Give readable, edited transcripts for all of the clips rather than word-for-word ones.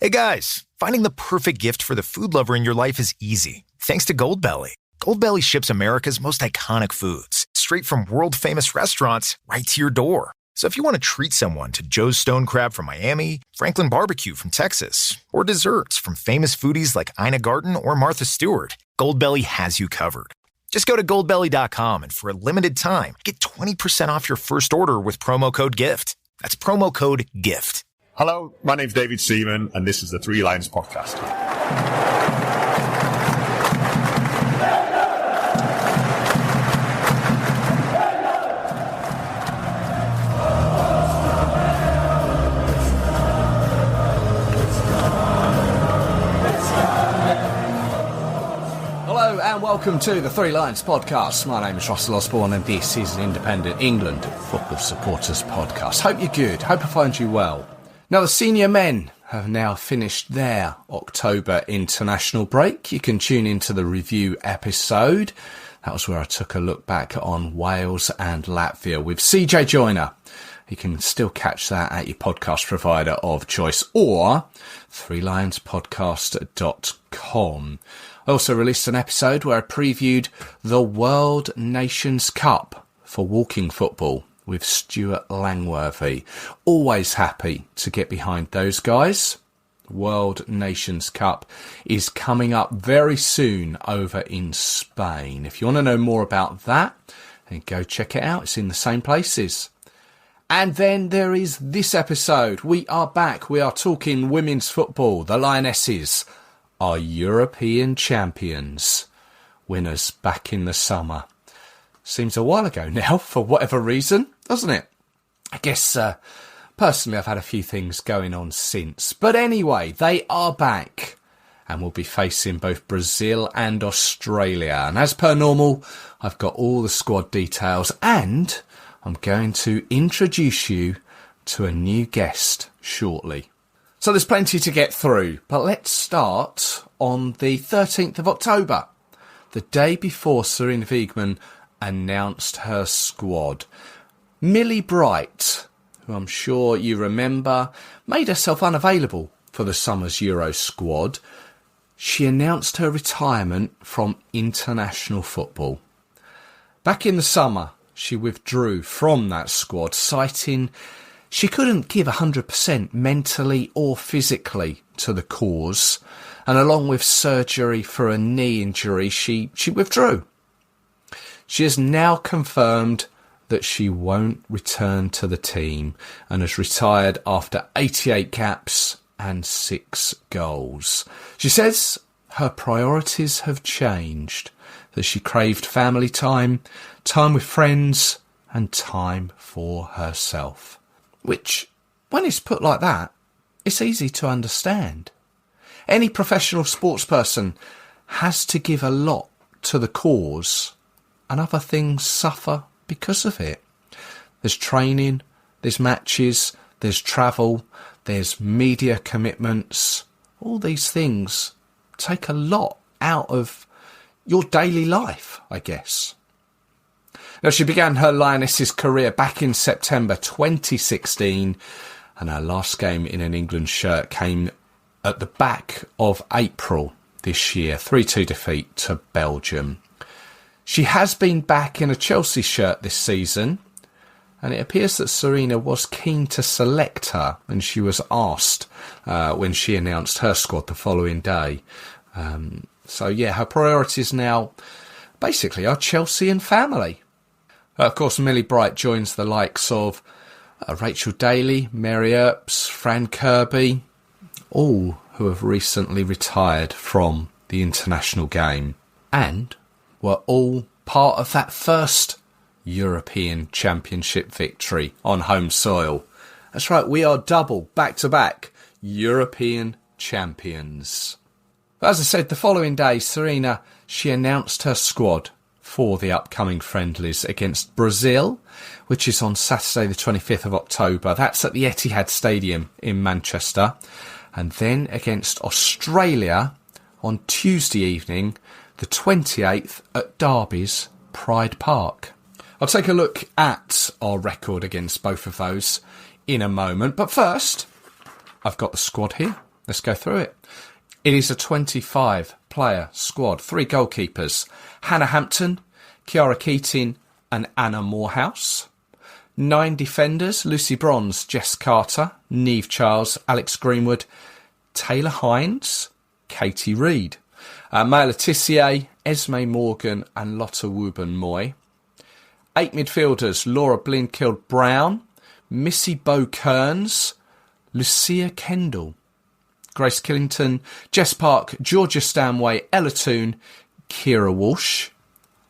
Hey guys, finding the perfect gift for the food lover in your life is easy. Thanks to Goldbelly. Goldbelly ships America's most iconic foods straight from world-famous restaurants right to your door. So if you want to treat someone to Joe's Stone Crab from Miami, Franklin Barbecue from Texas, or desserts from famous foodies like Ina Garten or Martha Stewart, Goldbelly has you covered. Just go to goldbelly.com and for a limited time, get 20% off your first order with promo code GIFT. That's promo code GIFT. Hello, my name's David Seaman, and this is the Three Lions Podcast. Hello and welcome to the Three Lions Podcast. My name is Russell Osborne and this is an independent England football supporters podcast. Hope you're good, hope I find you well. Now, the senior men have now finished their October international break. You can tune into the review episode. That was where I took a look back on Wales and Latvia with CJ Joyner. You can still catch that at your podcast provider of choice or threelionspodcast.com. I also released an episode where I previewed the World Nations Cup for walking football with Stuart Langworthy. Always happy to get behind those guys. World Nations Cup is coming up very soon over in Spain. If you want to know more about that, then go check it out. It's in the same places. And then there is this episode. We are back. We are talking women's football. The Lionesses are European champions. Winners back in the summer. Seems a while ago now, for whatever reason, doesn't it? I guess, personally, I've had a few things going on since. But anyway, they are back and will be facing both Brazil and Australia. And as per normal, I've got all the squad details and I'm going to introduce you to a new guest shortly. So there's plenty to get through, but let's start on the 13th of October, the day before Sarina Wiegman announced her squad. Millie Bright, who I'm sure you remember, made herself unavailable for the summer's Euro squad. She announced her retirement from international football. Back in the summer, she withdrew from that squad, citing she couldn't give 100% mentally or physically to the cause, and along with surgery for a knee injury, she withdrew. She has now confirmed that she won't return to the team and has retired after 88 caps and 6 goals. She says her priorities have changed, that she craved family time, time with friends and time for herself. Which, when it's put like that, it's easy to understand. Any professional sports person has to give a lot to the cause, and other things suffer because of it. There's training, there's matches, there's travel, there's media commitments. All these things take a lot out of your daily life, I guess. Now, she began her Lionesses career back in September 2016, and her last game in an England shirt came at the back of April this year, 3-2 defeat to Belgium. She has been back in a Chelsea shirt this season, and it appears that Sarina was keen to select her when she was asked when she announced her squad the following day. So yeah, her priorities now basically are Chelsea and family. Of course, Millie Bright joins the likes of Rachel Daly, Mary Earps, Fran Kirby, all who have recently retired from the international game and were all part of that first European Championship victory on home soil. That's right, we are double, back-to-back European champions. As I said, the following day, Sarina, she announced her squad for the upcoming friendlies against Brazil, which is on Saturday the 25th of October. That's at the Etihad Stadium in Manchester. And then against Australia on Tuesday evening, the 28th at Derby's Pride Park. I'll take a look at our record against both of those in a moment. But first, I've got the squad here. Let's go through it. It is a 25-player squad. 3 goalkeepers: Hannah Hampton, Kiara Keating and Anna Morehouse. 9 defenders: Lucy Bronze, Jess Carter, Neve Charles, Alex Greenwood, Taylor Hines, Katie Reid. Maya Letitia, Esme Morgan and Lotta Wooben-Moy. 8 midfielders: Laura Blinkild-Brown, Missy Bo Kearns, Lucia Kendall, Grace Killington, Jess Park, Georgia Stanway, Ella Toone, Kira Walsh.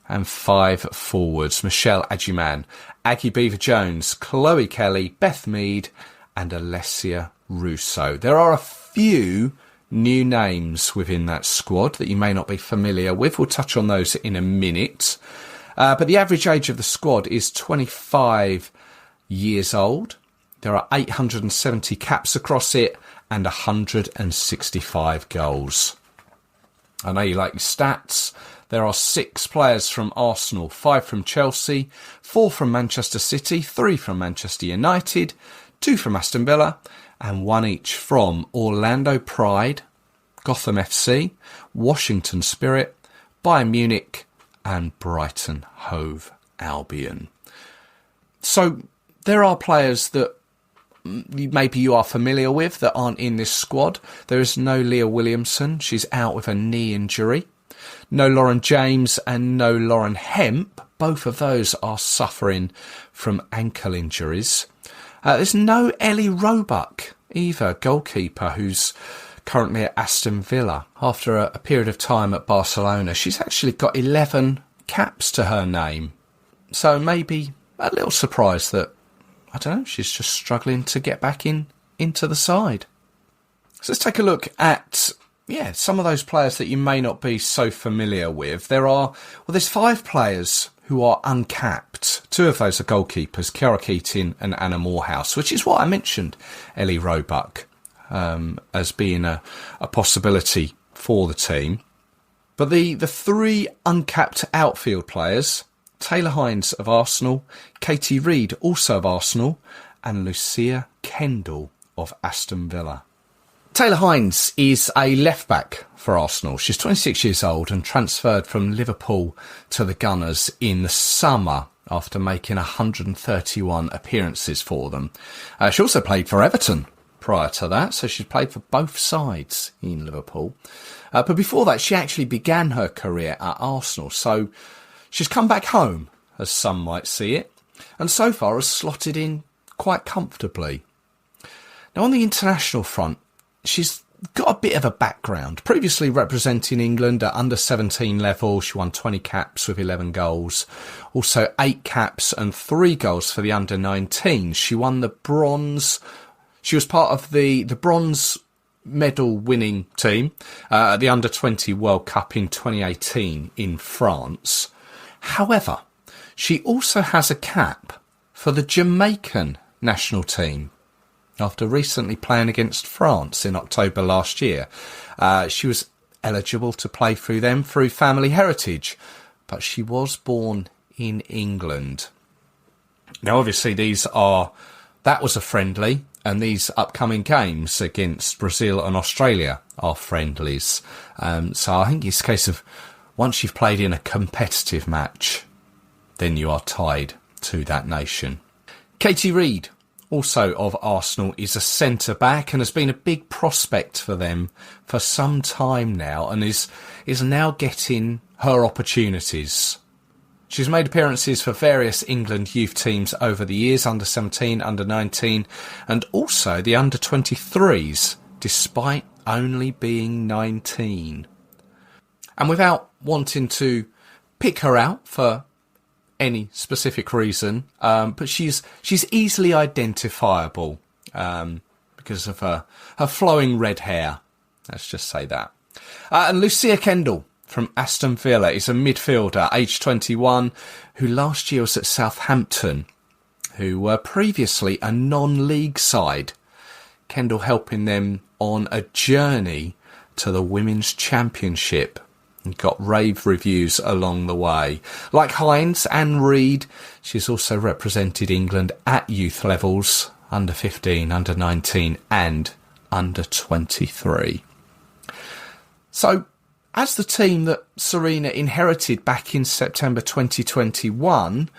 And 5 forwards: Michelle Agyman, Aggie Beaver-Jones, Chloe Kelly, Beth Mead and Alessia Russo. There are a few new names within that squad that you may not be familiar with. We'll touch on those in a minute. But the average age of the squad is 25 years old. There are 870 caps across it and 165 goals. I know you like your stats. There are 6 players from Arsenal, 5 from Chelsea, 4 from Manchester City, 3 from Manchester United, 2 from Aston Villa, and 1 each from Orlando Pride, Gotham FC, Washington Spirit, Bayern Munich, and Brighton Hove Albion. So there are players that maybe you are familiar with that aren't in this squad. There is no Leah Williamson. She's out with a knee injury. No Lauren James and no Lauren Hemp. Both of those are suffering from ankle injuries. There's no Ellie Roebuck either, goalkeeper, who's currently at Aston Villa. After a period of time at Barcelona, she's actually got 11 caps to her name. So maybe a little surprised that, I don't know, she's just struggling to get back into the side. So let's take a look at some of those players that you may not be so familiar with. There's 5 players who are uncapped. 2 of those are goalkeepers, Kiara Keating and Anna Morehouse, which is what I mentioned Ellie Roebuck as being a possibility for the team. But the 3 uncapped outfield players, Taylor Hines of Arsenal, Katie Reid also of Arsenal, and Lucia Kendall of Aston Villa. Taylor Hines is a left-back for Arsenal. She's 26 years old and transferred from Liverpool to the Gunners in the summer after making 131 appearances for them. She also played for Everton prior to that, so she's played for both sides in Liverpool. But before that, she actually began her career at Arsenal, so she's come back home, as some might see it, and so far has slotted in quite comfortably. Now, on the international front, she's got a bit of a background. Previously representing England at under-17 level, she won 20 caps with 11 goals. Also 8 caps and 3 goals for the under-19. She won the bronze. She was part of the bronze medal winning team at the under-20 World Cup in 2018 in France. However, she also has a cap for the Jamaican national team. After recently playing against France in October last year, she was eligible to play through them through family heritage, but she was born in England. Now, obviously, that was a friendly, and these upcoming games against Brazil and Australia are friendlies. So I think it's a case of once you've played in a competitive match, then you are tied to that nation. Katie Reid, also of Arsenal, is a centre-back and has been a big prospect for them for some time now and is now getting her opportunities. She's made appearances for various England youth teams over the years, under-17, under-19 and also the under-23s, despite only being 19. And without wanting to pick her out for any specific reason, but she's easily identifiable because of her flowing red hair. Let's just say that. And Lucia Kendall from Aston Villa is a midfielder, aged 21, who last year was at Southampton, who were previously a non-league side. Kendall helping them on a journey to the Women's Championship. And got rave reviews along the way. Like Hines and Reid, she's also represented England at youth levels, under 15, under 19 and under-23. So, as the team that Serena inherited back in September 2021,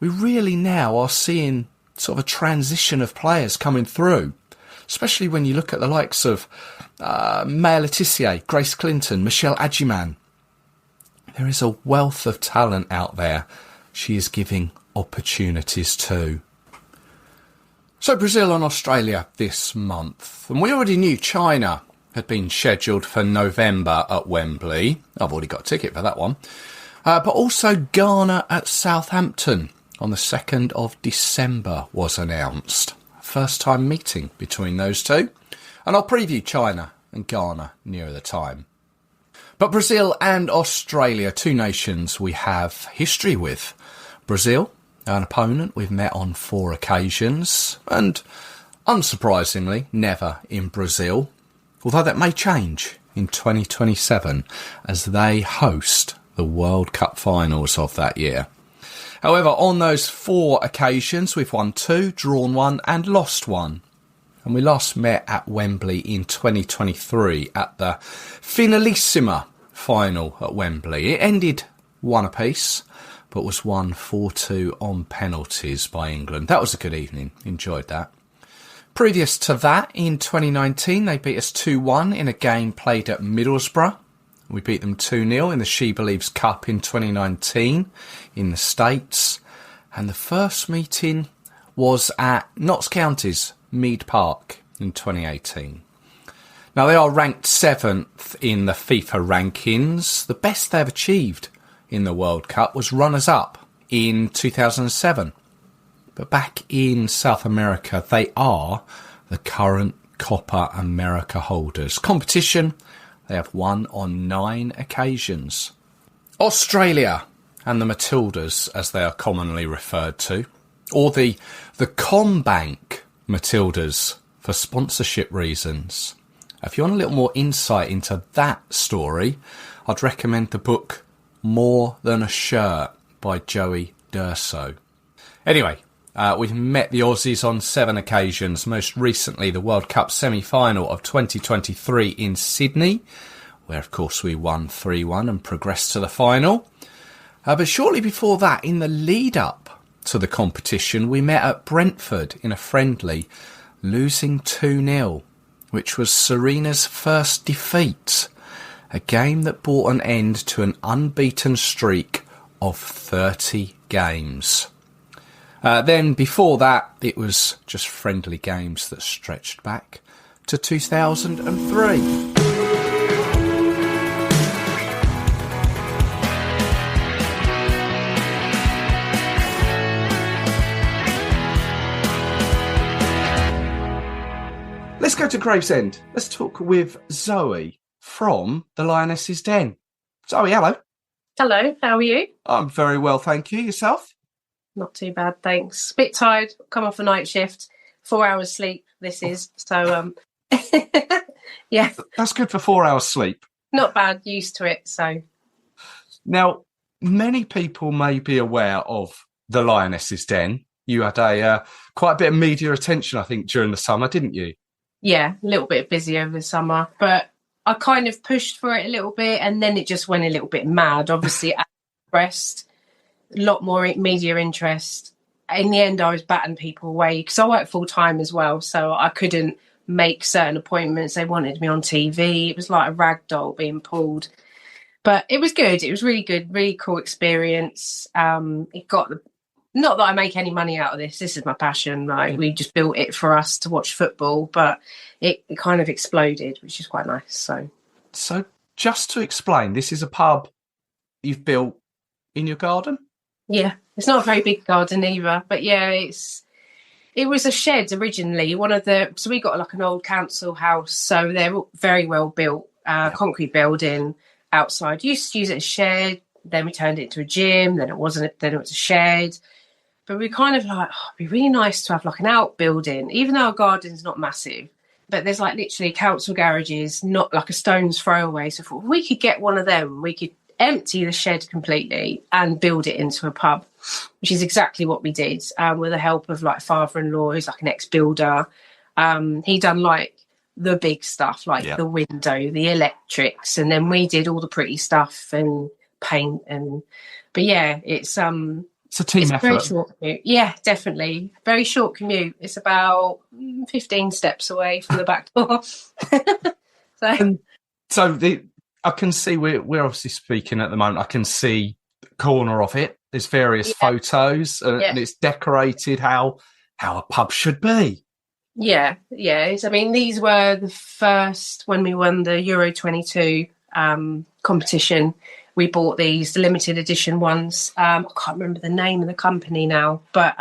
we really now are seeing sort of a transition of players coming through, especially when you look at the likes of Maya Letitia, Grace Clinton, Michelle Adjiman. There is a wealth of talent out there she is giving opportunities to. So Brazil and Australia this month. And we already knew China had been scheduled for November at Wembley. I've already got a ticket for that one. But also Ghana at Southampton on the 2nd of December was announced. First time meeting between those two. And I'll preview China and Ghana nearer the time. But Brazil and Australia, two nations we have history with. Brazil, an opponent we've met on 4 occasions, and unsurprisingly, never in Brazil, although that may change in 2027 as they host the World Cup finals of that year. However, on those 4 occasions, we've won 2, drawn 1 and lost 1. And we last met at Wembley in 2023 at the Finalissima final at Wembley. It ended 1 apiece, but was won 4-2 on penalties by England. That was a good evening. Enjoyed that. Previous to that, in 2019, they beat us 2-1 in a game played at Middlesbrough. We beat them 2-0 in the She Believes Cup in 2019 in the States. And the first meeting was at Notts County's Mead Park in 2018. Now, they are ranked 7th in the FIFA rankings. The best they've achieved in the World Cup was runners-up in 2007. But back in South America, they are the current Copa America holders. Competition, they have won on 9 occasions. Australia and the Matildas, as they are commonly referred to, or the CommBank Matildas for sponsorship reasons. If you want a little more insight into that story, I'd recommend the book More Than a Shirt by Joey D'Urso. Anyway, we've met the Aussies on 7 occasions, most recently the World Cup semi-final of 2023 in Sydney, where of course we won 3-1 and progressed to the final. But shortly before that, in the lead-up to the competition, we met at Brentford in a friendly, losing 2-0, which was Serena's first defeat, a game that brought an end to an unbeaten streak of 30 games. Then before that, it was just friendly games that stretched back to 2003. Let's go to Gravesend. Let's talk with Zoe from the Lionesses Den. Zoe, hello. Hello, how are you? I'm very well, thank you. Yourself? Not too bad, thanks. Bit tired, come off a night shift, 4 hours sleep this is, so yeah. That's good for 4 hours sleep. Not bad, used to it, so. Now, many people may be aware of the Lionesses Den. You had quite a bit of media attention, I think, during the summer, didn't you? Yeah, a little bit busy over the summer, but I kind of pushed for it a little bit and then it just went a little bit mad. Obviously, I expressed a lot more media interest. In the end, I was batting people away because I work full time as well, so I couldn't make certain appointments. They wanted me on TV. It was like a rag doll being pulled. But it was good. It was really good, really cool experience. It got not that I make any money out of this. This is my passion. Like, we just built it for us to watch football, but it kind of exploded, which is quite nice. So just to explain, this is a pub you've built in your garden? Yeah, it's not a very big garden either, but yeah, it was a shed originally. So we got like an old council house, so they're very well built, concrete building outside. Used to use it as a shed, then we turned it into a gym, then it was a shed. But we kind of like, it'd be really nice to have like an outbuilding, even though our garden's not massive. But there's like literally council garages, not like a stone's throw away. So if we could get one of them, we could empty the shed completely and build it into a pub, which is exactly what we did, with the help of like father-in-law, who's like an ex-builder. He done like the big stuff, like the window, the electrics, and then we did all the pretty stuff and paint but yeah, it's a team effort. Very short commute. Yeah, definitely. Very short commute. It's about 15 steps away from the back door. I can see we're obviously speaking at the moment. I can see the corner of it. There's various photos and it's decorated how a pub should be. Yeah. I mean, these were the first when we won the Euro 22 competition. We bought these, the limited edition ones. I can't remember the name of the company now, but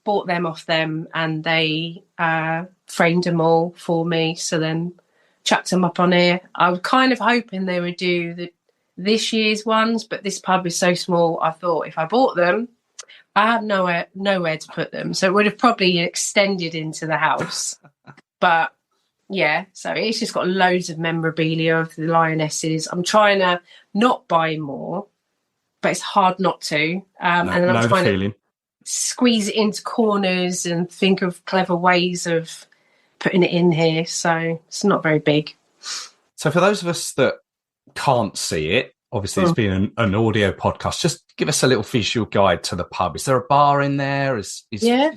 bought them off them, and they framed them all for me. So then chucked them up on here. I was kind of hoping they would do this year's ones, but this pub is so small. I thought if I bought them, I had nowhere to put them. So it would have probably extended into the house. But yeah, so it's just got loads of memorabilia of the Lionesses. I'm trying to not buy more, but it's hard not to. And then I'm trying to squeeze it into corners and think of clever ways of putting it in here. So it's not very big. So for those of us that can't see it, obviously it's been an audio podcast, just give us a little visual guide to the pub. Is there a bar in there? Yeah,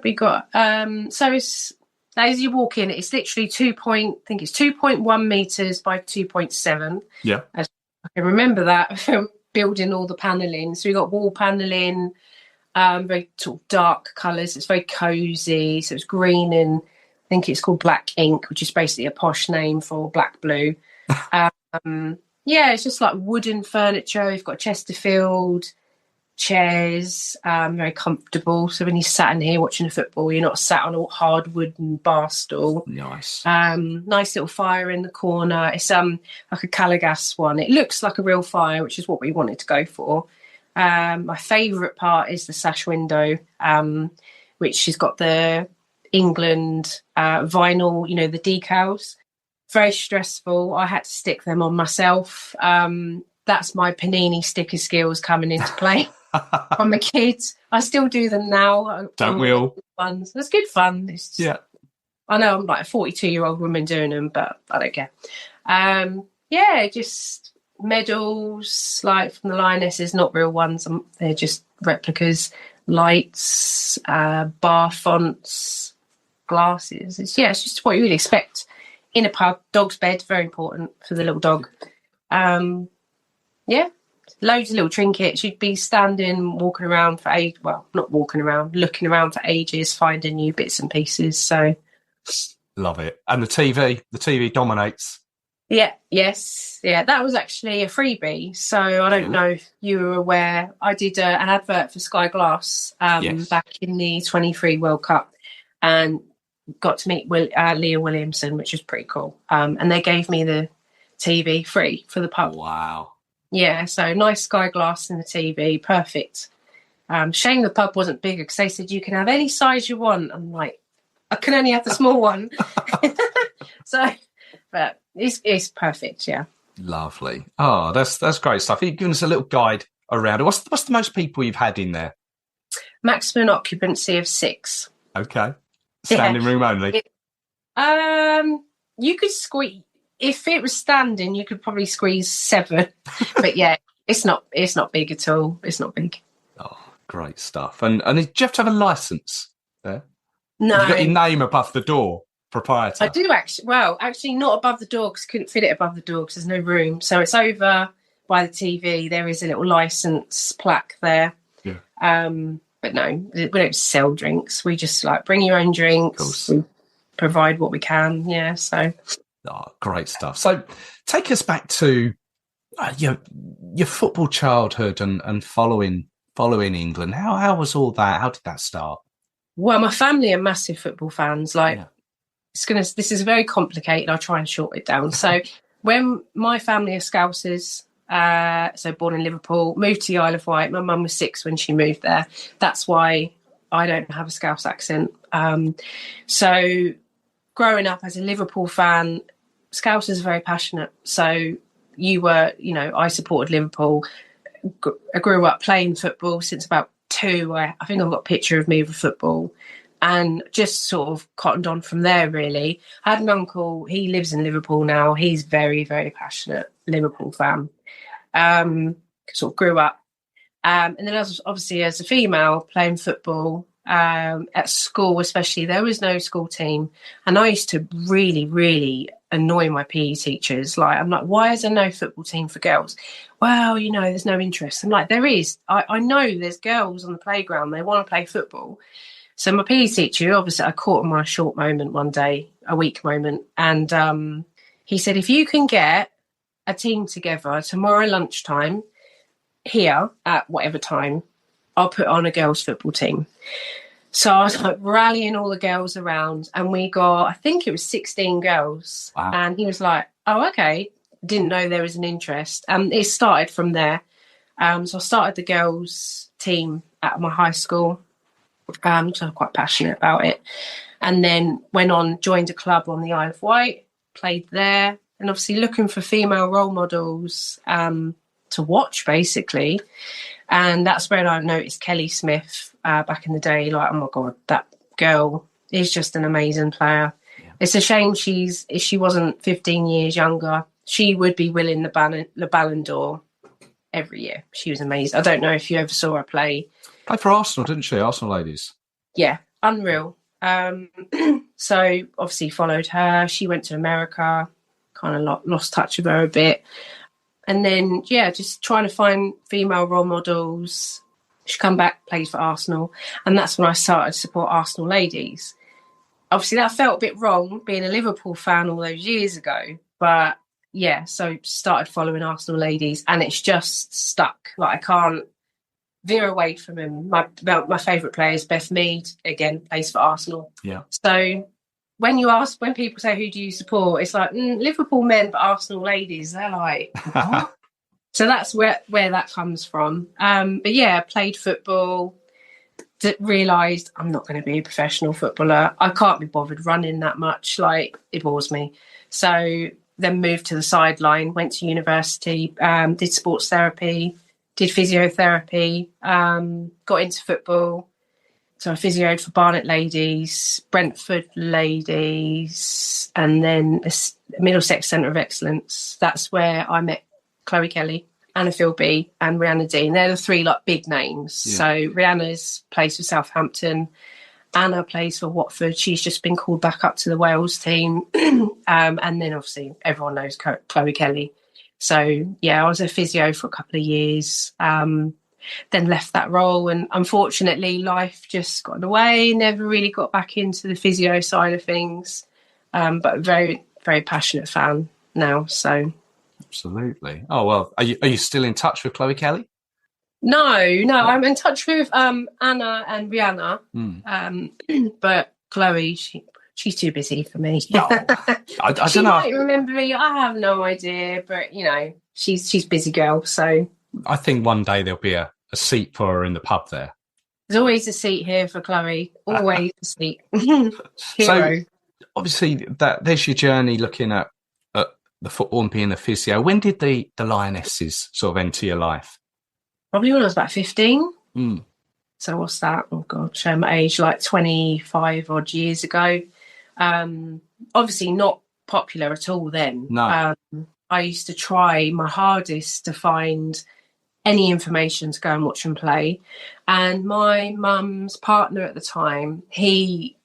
we got so it's as you walk in, it's literally 2.1 meters by 2.7. Yeah, I can remember that from building all the paneling. So we got wall paneling, very sort of dark colours. It's very cosy. So it's green and I think it's called black ink, which is basically a posh name for black blue. Yeah, it's just like wooden furniture. You've got Chesterfield chairs, very comfortable. So when you sat in here watching the football, you're not sat on a hard wooden bar stool. Nice. Nice little fire in the corner. It's like a Calagas one. It looks like a real fire, which is what we wanted to go for. My favourite part is the sash window, which has got the England vinyl, the decals. Very stressful. I had to stick them on myself. That's my Panini sticker skills coming into play from the kids. I still do them now. Don't we all? Ones. It's good fun. It's just, I know I'm like a 42-year-old woman doing them, but I don't care. Just medals like from the Lionesses, not real ones. They're just replicas. Lights, bar fonts, glasses. It's just what you would expect in a pub. Dog's bed, very important for the little dog. Loads of little trinkets. You'd be standing, walking around for ages. Well, not walking around, looking around for ages, finding new bits and pieces. So, love it. And the TV dominates. Yeah, yes. Yeah, that was actually a freebie. So I don't know if you were aware. I did an advert for Sky Glass back in the 23 World Cup and got to meet Leah Williamson, which was pretty cool. And they gave me the TV free for the pub. Wow. Yeah, so nice Sky Glass in the TV, perfect. Shame the pub wasn't bigger because they said you can have any size you want. I'm like, I can only have the small one. But it's perfect, yeah. Lovely. Oh, that's great stuff. You've given us a little guide around it. What's the most people you've had in there? Maximum occupancy of 6. Okay. Standing room only. You could squeeze. If it was standing, you could probably squeeze 7. But yeah, it's not big at all. It's not big. Oh, great stuff. And do you have to have a licence there? No. Have you got your name above the door, proprietor? I do actually. Well, actually not above the door because couldn't fit it above the door because there's no room. So it's over by the TV. There is a little licence plaque there. Yeah. But no, we don't sell drinks. We just bring your own drinks. We provide what we can. Yeah. So. Oh, great stuff. So take us back to your football childhood and following England. How was all that? How did that start? Well, my family are massive football fans. This is very complicated. I'll try and short it down. So when my family are Scousers, so born in Liverpool, moved to the Isle of Wight. My mum was 6 when she moved there. That's why I don't have a Scouse accent. So growing up as a Liverpool fan, Scousers are very passionate. So I supported Liverpool. I grew up playing football since about 2. I think I've got a picture of me with football. and just sort of cottoned on from there, really. I had an uncle, he lives in Liverpool now. He's very, very passionate Liverpool fan. Sort of grew up. And then obviously as a female playing football at school, especially, there was no school team. And I used to really, really annoy my PE teachers. Like, I'm like, why is there no football team for girls? Well, there's no interest. I'm like, there is. I know there's girls on the playground. They want to play football. So my PE teacher, obviously, I caught him on a short moment one day, a weak moment. And he said, if you can get a team together tomorrow lunchtime here at whatever time, I'll put on a girls' football team. So I was like rallying all the girls around, and we got, I think it was 16 girls. Wow. And he was like, oh, okay. Didn't know there was an interest. And it started from there. So I started the girls' team at my high school. So I'm quite passionate about it. And then went on, joined a club on the Isle of Wight, played there, and obviously looking for female role models to watch, basically. And that's when I noticed Kelly Smith back in the day. Like, oh my God, that girl is just an amazing player. Yeah. It's a shame if she wasn't 15 years younger, she would be winning the Ballon d'Or every year. She was amazing. I don't know if you ever saw her play. Played for Arsenal, didn't she? Arsenal ladies. Yeah, unreal. So obviously followed her. She went to America, kind of lost touch with her a bit. And then, just trying to find female role models. She come back, played for Arsenal. And that's when I started to support Arsenal ladies. Obviously, that felt a bit wrong, being a Liverpool fan all those years ago. But, so started following Arsenal ladies. And it's just stuck. Like, I can't veer away from him. My favourite player is Beth Mead. Again, plays for Arsenal. Yeah. So when people say, who do you support? It's like, Liverpool men, but Arsenal ladies. They're like, what? So that's where that comes from. But played football, realised I'm not going to be a professional footballer. I can't be bothered running that much. Like, it bores me. So then moved to the sideline, went to university, did sports therapy, did physiotherapy, got into football. So I physioed for Barnet ladies, Brentford ladies, and then Middlesex Centre of Excellence. That's where I met Chloe Kelly, Anna Philby, and Rihanna Dean. They're the three big names. Yeah. So Rihanna's plays for Southampton. Anna plays for Watford. She's just been called back up to the Wales team. And then obviously everyone knows Chloe Kelly. So I was a physio for a couple of years. Then left that role, and unfortunately life just got in the way. Never really got back into the physio side of things, but very, very passionate fan now. So absolutely. Oh well, are you still in touch with Chloe Kelly? No, I'm in touch with Anna and Rihanna, but Chloe, she's too busy for me. No, I don't she know. Might remember me. I have no idea, but she's busy girl. So I think one day there'll be a seat for her in the pub there. There's always a seat here for Chloe. Always a seat. Hero. So obviously there's your journey looking at the football and being a physio. When did the Lionesses sort of enter your life? Probably when I was about 15. So what's that? Oh God, show my age, like 25 odd years ago. Obviously not popular at all then. No. I used to try my hardest to find any information to go and watch and play. And my mum's partner at the time, he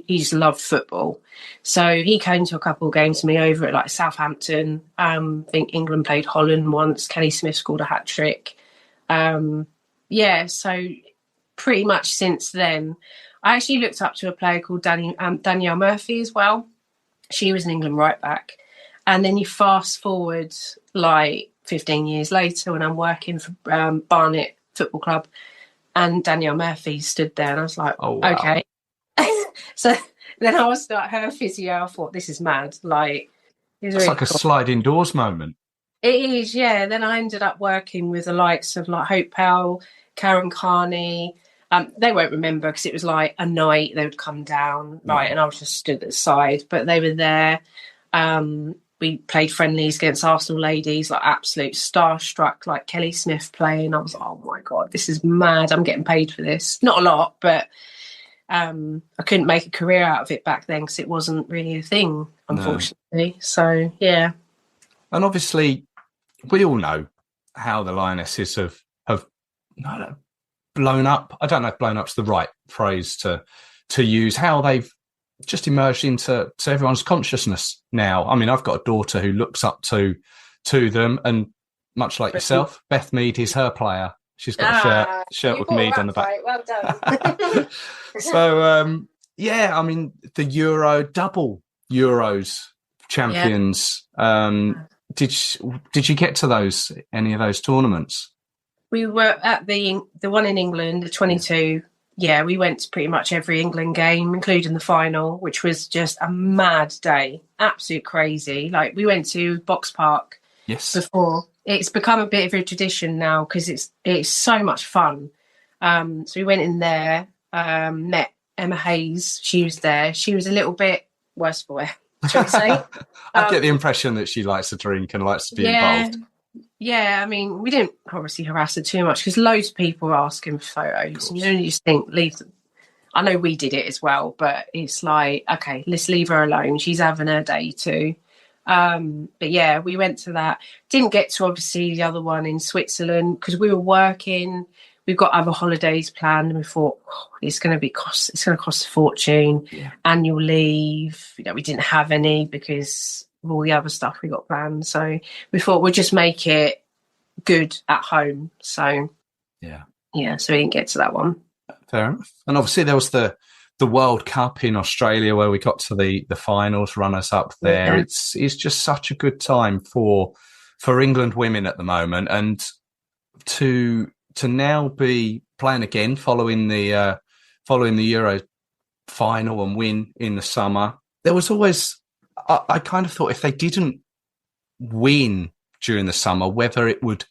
just loved football. So he came to a couple of games with me over at like Southampton. I think England played Holland once. Kelly Smith scored a hat-trick. So pretty much since then, I actually looked up to a player called Danielle Murphy as well. She was an England right back. And then you fast forward like 15 years later when I'm working for Barnet Football Club, and Danielle Murphy stood there, and I was like, oh, wow. Okay. So then I was like, her physio, I thought, this is mad. Like, it's really like cool. A sliding doors moment. It is, yeah. Then I ended up working with the likes of like Hope Powell, Karen Carney. They won't remember because it was like a night they would come down, right, and I was just stood at the side, but they were there. We played friendlies against Arsenal ladies, like absolute starstruck, like Kelly Smith playing. I was like, oh my God, this is mad. I'm getting paid for this. Not a lot, but I couldn't make a career out of it back then because it wasn't really a thing, unfortunately. So, yeah. And obviously, we all know how the Lionesses have blown up. I don't know if blown up's the right phrase to use, how they've just emerged into everyone's consciousness now. I mean, I've got a daughter who looks up to them, and much like yourself, Beth Mead is her player. She's got a shirt with Mead on the back. Right. Well done. So, yeah, I mean, the double Euros champions. Did you get to any of those tournaments? We were at the one in England, the 22. Yeah, we went to pretty much every England game, including the final, which was just a mad day. Absolute crazy. Like, we went to Box Park before. It's become a bit of a tradition now because it's so much fun. So we went in there, met Emma Hayes. She was there. She was a little bit worse for wear, shall we say. I get the impression that she likes to drink and likes to be involved. Yeah, I mean, we didn't obviously harass her too much because loads of people were asking for photos. And you just think, leave them. I know we did it as well, but it's like, okay, let's leave her alone. She's having her day too. But yeah, we went to that. Didn't get to obviously the other one in Switzerland because we were working. We've got other holidays planned, and we thought it's going to cost a fortune. Yeah. Annual leave, we didn't have any because of all the other stuff we got planned. So we thought we'd just make it good at home. So so we didn't get to that one. Fair enough. And obviously there was the World Cup in Australia where we got to the finals, runners up there. Yeah. It's just such a good time for England women at the moment, and to now be playing again following the Euro final and win in the summer. There was always, I kind of thought if they didn't win during the summer, whether it would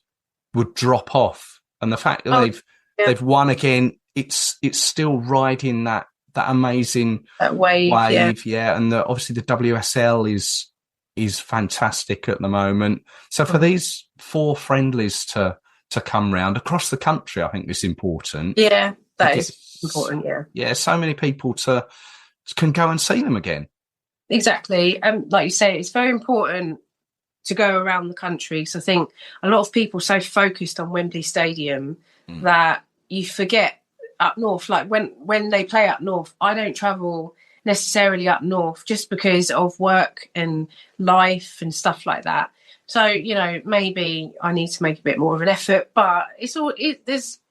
drop off. And the fact that they've won again, it's still riding that amazing wave. And obviously the WSL is fantastic at the moment. So for these 4 friendlies to come round across the country, I think is important. Yeah, that is important. Yeah, so many people can go and see them again. Exactly. Like you say, it's very important to go around the country. So I think a lot of people are so focused on Wembley Stadium that you forget up north. Like when they play up north, I don't travel necessarily up north just because of work and life and stuff like that. So, maybe I need to make a bit more of an effort, but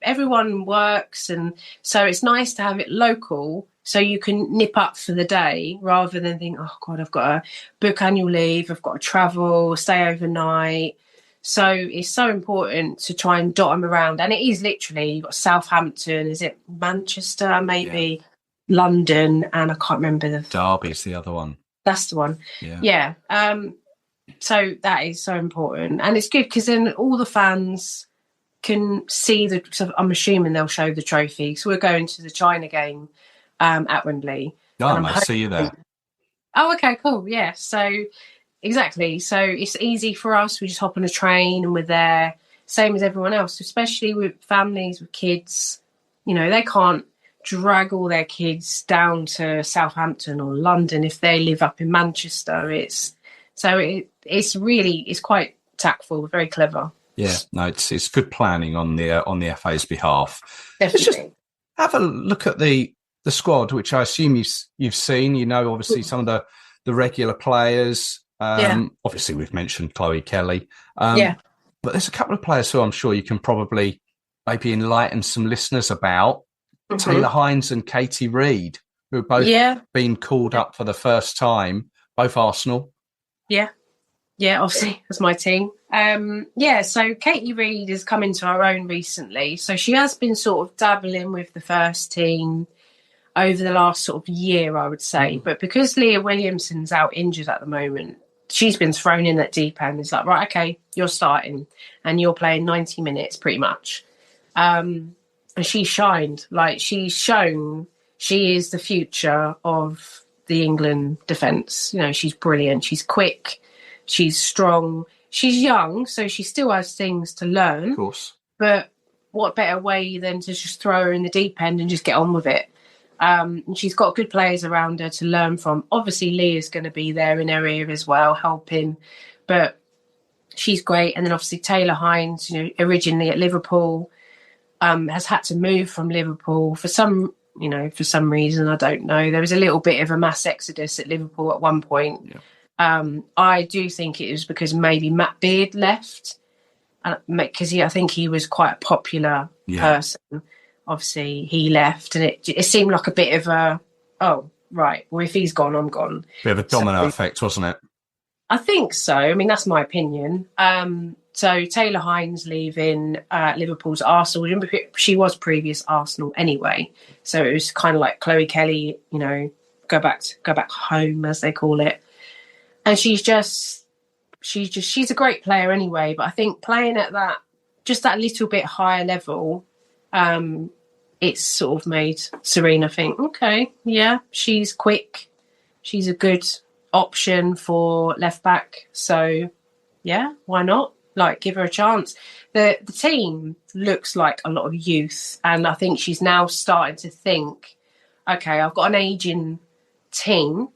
everyone works. And so it's nice to have it local so you can nip up for the day rather than think, oh God, I've got to book annual leave. I've got to travel, stay overnight. So it's so important to try and dot them around. And it is literally, you've got Southampton, is it Manchester, maybe London, and I can't remember Derby's the other one. That's the one. Yeah. So that is so important. And it's good because then all the fans can see so I'm assuming they'll show the trophy. So we're going to the China game at Wembley. Oh, I see you there. Oh, okay, cool. Yeah. So exactly. So it's easy for us. We just hop on a train and we're there, same as everyone else, especially with families, with kids. They can't drag all their kids down to Southampton or London if they live up in Manchester. It's quite tactful, very clever. Yeah, no, it's good planning on the FA's behalf. Definitely. Let's just have a look at the squad, which I assume you've seen. Obviously some of the regular players. Obviously we've mentioned Chloe Kelly. But there's a couple of players who I'm sure you can probably maybe enlighten some listeners about. Taylor Hines and Katie Reid, who have both been called up for the first time, both Arsenal. Yeah, obviously, that's my team. So Katie Reid has come into her own recently. So she has been sort of dabbling with the first team over the last sort of year, I would say. But because Leah Williamson's out injured at the moment, she's been thrown in at deep end. It's like, right, okay, you're starting and you're playing 90 minutes pretty much. And she shined. Like, she's shown she is the future of the England defence. She's brilliant. She's quick. She's strong. She's young, so she still has things to learn. Of course. But what better way than to just throw her in the deep end and just get on with it? And she's got good players around her to learn from. Obviously, Leah's going to be there in her ear as well, helping. But she's great. And then obviously Taylor Hines, originally at Liverpool, has had to move from Liverpool for some reason. I don't know. There was a little bit of a mass exodus at Liverpool at one point. Yeah. I do think it was because maybe Matt Beard left, because I think he was quite a popular person. Obviously, he left, and it seemed like a bit of a, oh, right, well, if he's gone, I'm gone. Bit of a domino effect, wasn't it? I think so. I mean, that's my opinion. So Taylor Hines leaving Liverpool's Arsenal. She was previous Arsenal anyway. So it was kind of like Chloe Kelly, go back home, as they call it. And she's a great player anyway. But I think playing at that little bit higher level, it's sort of made Serena think, okay, yeah, she's quick. She's a good option for left back. So, yeah, why not? Like, give her a chance. The team looks like a lot of youth. And I think she's now starting to think, okay, I've got an ageing team.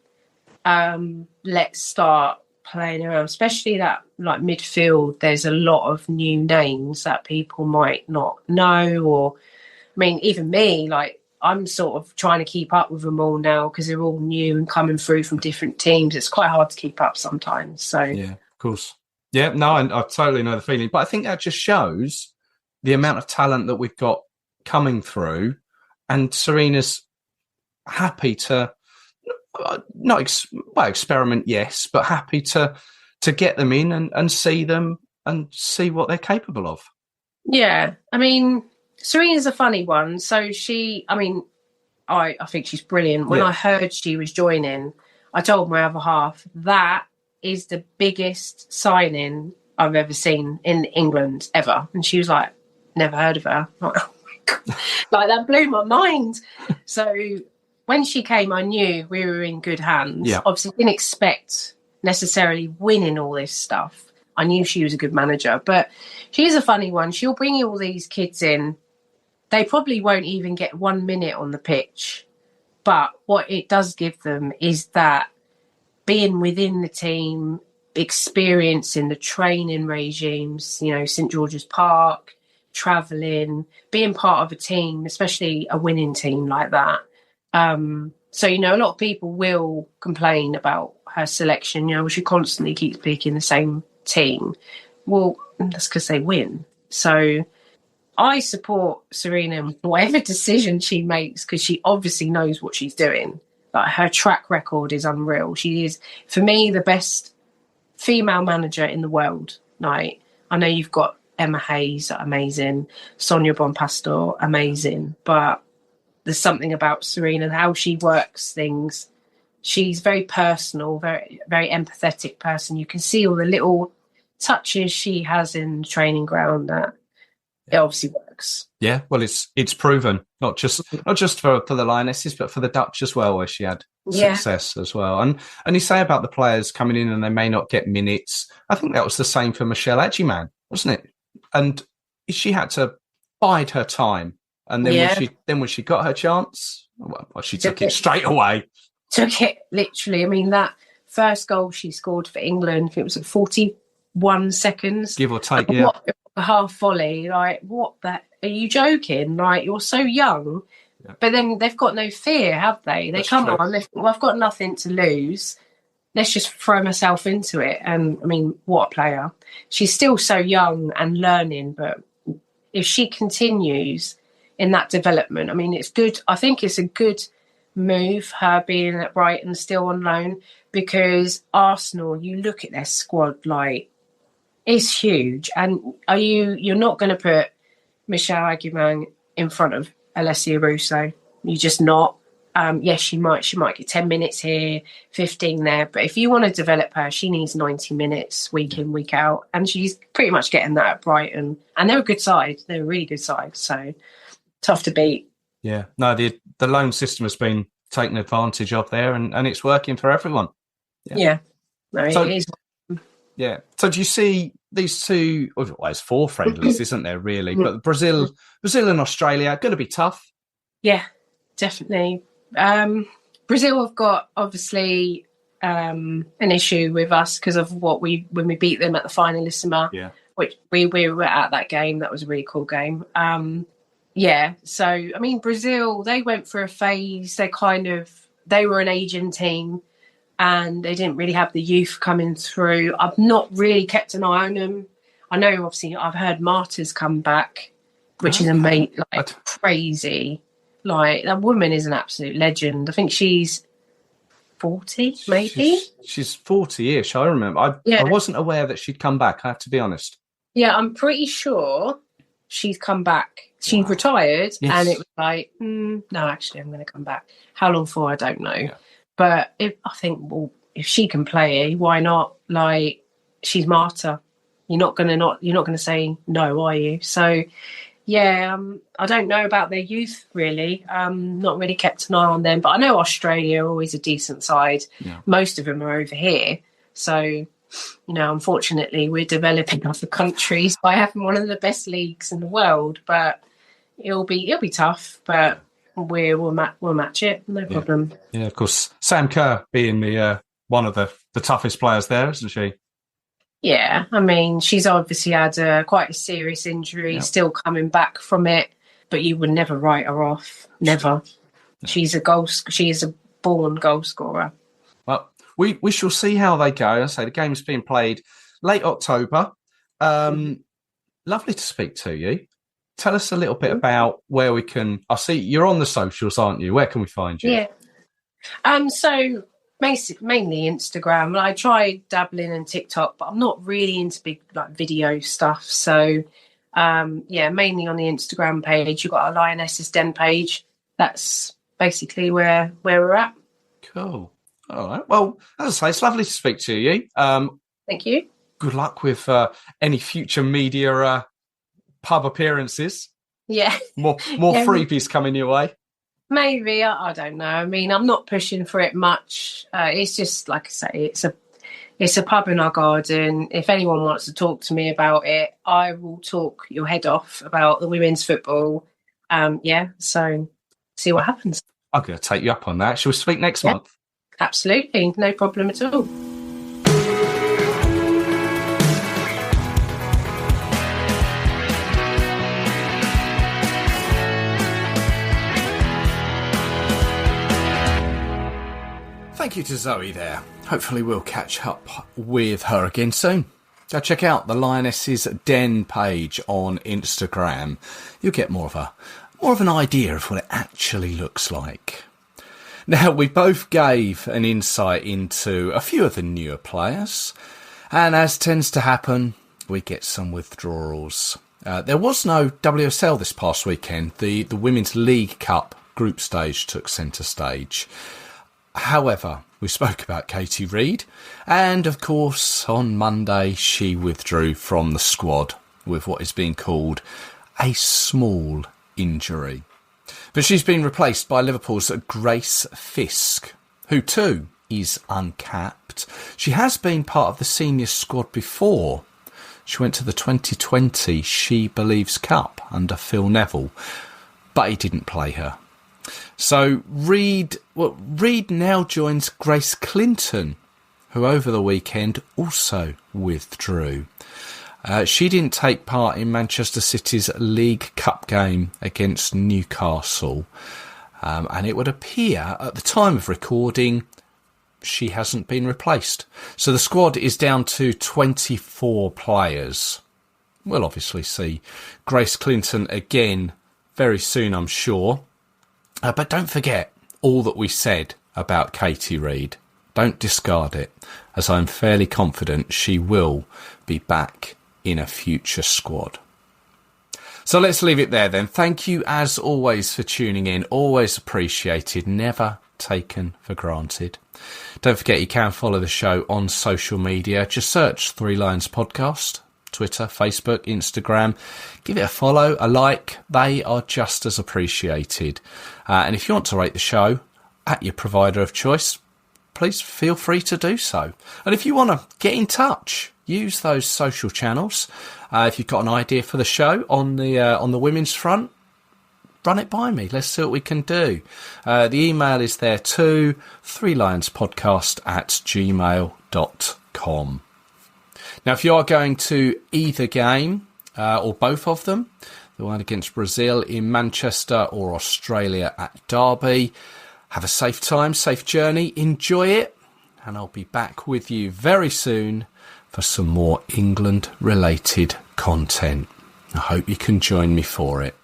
Let's start playing around, especially that like midfield. There's a lot of new names that people might not know, or I mean, even me, like I'm sort of trying to keep up with them all now because they're all new and coming through from different teams. It's quite hard to keep up sometimes. So yeah, of course. Yeah, no, I totally know the feeling, but I think that just shows the amount of talent that we've got coming through, and Serena's happy to experiment, yes, but happy to get them in and see them and see what they're capable of. Yeah, I mean, Serena's a funny one. So I think she's brilliant. When I heard she was joining, I told my other half, that is the biggest signing I've ever seen in England ever. And she was like, never heard of her. Like, oh my God. Like, that blew my mind. So when she came, I knew we were in good hands. Yeah. Obviously, didn't expect necessarily winning all this stuff. I knew she was a good manager, but she's a funny one. She'll bring all these kids in. They probably won't even get 1 minute on the pitch. But what it does give them is that being within the team, experiencing the training regimes, St. George's Park, travelling, being part of a team, especially a winning team like that. So, a lot of people will complain about her selection. She constantly keeps picking the same team. Well, that's because they win. So I support Serena in whatever decision she makes, because she obviously knows what she's doing. Like, her track record is unreal. She is, for me, the best female manager in the world. Like, I know you've got Emma Hayes, amazing. Sonia Bonpastor, amazing. But there's something about Serena and how she works things. She's very personal, very, very empathetic person. You can see all the little touches she has in the training ground that it obviously works. Yeah, well, it's proven, not just for the Lionesses, but for the Dutch as well, where she had success as well. And you say about the players coming in and they may not get minutes. I think that was the same for Michelle Adjiman, wasn't it? And she had to bide her time. And then when she got her chance, well, she took it straight away. Took it literally. I mean, that first goal she scored for England, it was at 41 seconds, give or take. What a half volley! Like, what? That are you joking? Like, you're so young. Yeah. But then they've got no fear, have they? They come on. I've got nothing to lose. Let's just throw myself into it. And I mean, what a player! She's still so young and learning, but if she continues in that development, I mean, it's good. I think it's a good move, her being at Brighton still on loan, because Arsenal, you look at their squad, like, it's huge. And you're not going to put Michelle Aguiman in front of Alessia Russo. You're just not. Yes, she might get 10 minutes here, 15 there, but if you want to develop her, she needs 90 minutes week in, week out, and she's pretty much getting that at Brighton. And they're a good side. They're a really good side, so tough to beat. Yeah, no, the loan system has been taken advantage of there, and it's working for everyone. Yeah. No, it is. Yeah. So do you see these two? Well, there's 4 friendlies, isn't there, really? But Brazil and Australia are going to be tough. Yeah, definitely. Brazil have got obviously an issue with us because of when we beat them at the finalissima, which we were at that game. That was a really cool game. So I mean, Brazil, they went through a phase. They were an Asian team, and they didn't really have the youth coming through. I've not really kept an eye on them. I know, obviously, I've heard Marta's come back, which is amazing, crazy. Like, that woman is an absolute legend. I think she's 40, maybe. She's 40-ish. I remember. I wasn't aware that she'd come back. I have to be honest. Yeah, I'm pretty sure she's come back. She retired, and it was like, no, actually, I'm going to come back. How long for? I don't know. Yeah. But I think, well, if she can play, why not? Like, she's Marta. You're not going to say no, are you? So, yeah, I don't know about their youth really. Not really kept an eye on them, but I know Australia are always a decent side. Yeah. Most of them are over here, so unfortunately, we're developing other countries by having one of the best leagues in the world. But it'll be tough, but we'll match it, no problem. Yeah, of course. Sam Kerr being the one of the toughest players there, isn't she? Yeah, I mean, she's obviously had quite a serious injury, still coming back from it, but you would never write her off. Never. Yeah. She is a born goal scorer. Well, we shall see how they go. I say the game's being played late October. Lovely to speak to you. Tell us a little bit about where we can. I see you're on the socials, aren't you? Where can we find you? Yeah. So mainly Instagram. I tried dabbling in TikTok, but I'm not really into big video stuff. So mainly on the Instagram page. You've got a Lionesses Den page. That's basically where we're at. Cool. All right. Well, as I say, it's lovely to speak to you. Thank you. Good luck with any future media pub appearances. Yeah. More freebies coming your way. Maybe. I don't know. I mean, I'm not pushing for it much. It's just, like I say, it's a pub in our garden. If anyone wants to talk to me about it, I will talk your head off about the women's football. So see what happens. I'm going to take you up on that. Shall we speak next month? Absolutely. No problem at all. Thank you to Zoe there. Hopefully we'll catch up with her again soon. Go check out the Lionesses Den page on Instagram. You'll get more of an idea of what it actually looks like. Now, we both gave an insight into a few of the newer players, and as tends to happen, we get some withdrawals. There was no WSL this past weekend. The Women's League Cup group stage took centre stage. However, we spoke about Katie Reid, and of course, on Monday, she withdrew from the squad with what is being called a small injury. But she's been replaced by Liverpool's Grace Fisk, who too is uncapped. She has been part of the senior squad before. She went to the 2020 She Believes Cup under Phil Neville, but he didn't play her. So Reid now joins Grace Clinton, who over the weekend also withdrew. She didn't take part in Manchester City's League Cup game against Newcastle, and it would appear at the time of recording she hasn't been replaced. So the squad is down to 24 players. We'll obviously see Grace Clinton again very soon, I'm sure. But don't forget all that we said about Katie Reid. Don't discard it, as I'm fairly confident she will be back in a future squad. So let's leave it there then. Thank you as always for tuning in. Always appreciated. Never taken for granted. Don't forget you can follow the show on social media. Just search Three Lions Podcast. Twitter, Facebook, Instagram. Give it a follow, a like. They are just as appreciated. And if you want to rate the show at your provider of choice, please feel free to do so. And if you want to get in touch, use those social channels. If you've got an idea for the show on the women's front, run it by me. Let's see what we can do. The email is there too, threelionspodcast@gmail.com. Now, if you are going to either game, or both of them, the one against Brazil in Manchester or Australia at Derby, have a safe time, safe journey, enjoy it, and I'll be back with you very soon for some more England-related content. I hope you can join me for it.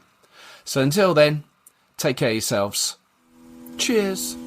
So until then, take care of yourselves. Cheers.